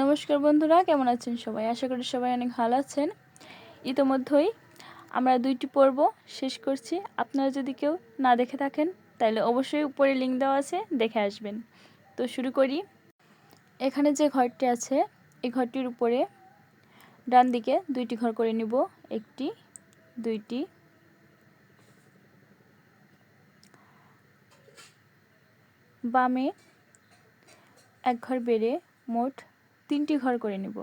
নমস্কার বন্ধুরা, কেমন আছেন সবাই? আশা করি সবাই অনেক ভালো আছেন। ইতোমধ্যেই আমরা 2টি পর্ব শেষ করছি। আপনারা যদি কেউ না দেখে থাকেন তাহলে অবশ্যই উপরে লিঙ্ক দেওয়া আছে, দেখে আসবেন। তো শুরু করি। এখানে যে ঘরটি আছে এই ঘরটির উপরে ডান দিকে 2টি ঘর করে নিব। 1টি 2টি, বামে 1 ঘর বেড়ে মোট 3টি ঘর করে নিব।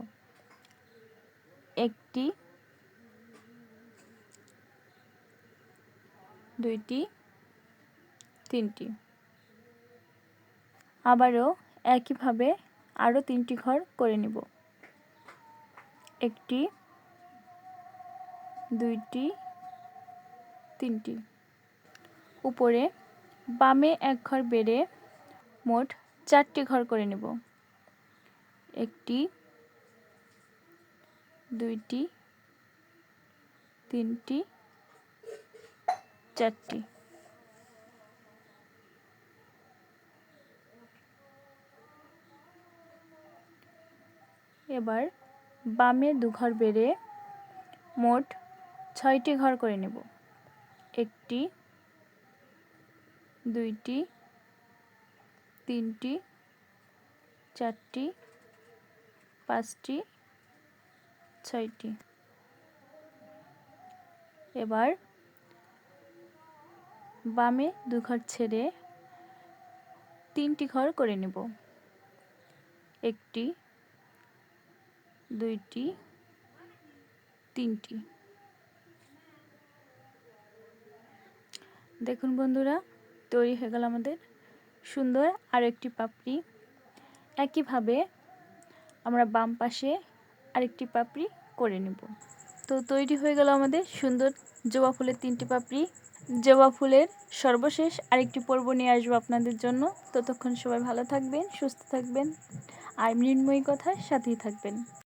1টি 2টি 3টি, আবারও একইভাবে আরও 3টি ঘর করে নিব। 1টি 2টি 3টি, উপরে বামে 1 ঘর বেড়ে মোট 4টি ঘর করে নেব। 1টি 2টি 3টি 4টি, এবার বামে 2 ঘর বেড়ে মোট 6টি ঘর করে নেব। 1টি 2টি 3টি 4টি 5টি 6টি, এবার বামে 2 ঘর ছেড়ে 3টি ঘর করে নেব। 1টি 2টি 3টি। দেখুন বন্ধুরা, তৈরি হয়ে গেল আমাদের সুন্দর আরেকটি পাপড়ি। একইভাবে আমরা বাম পাশে আরেকটি পাপড়ি করে নেব। তো তৈরি হয়ে গেল আমাদের সুন্দর জবা ফুলের 3টি পাপড়ি। জবা ফুলের সর্বশেষ আরেকটি পর্ব নিয়ে আসবো আপনাদের জন্য। ততক্ষণ সবাই ভালো থাকবেন, সুস্থ থাকবেন আর মৃন্ময়ী কথার সাথেই থাকবেন।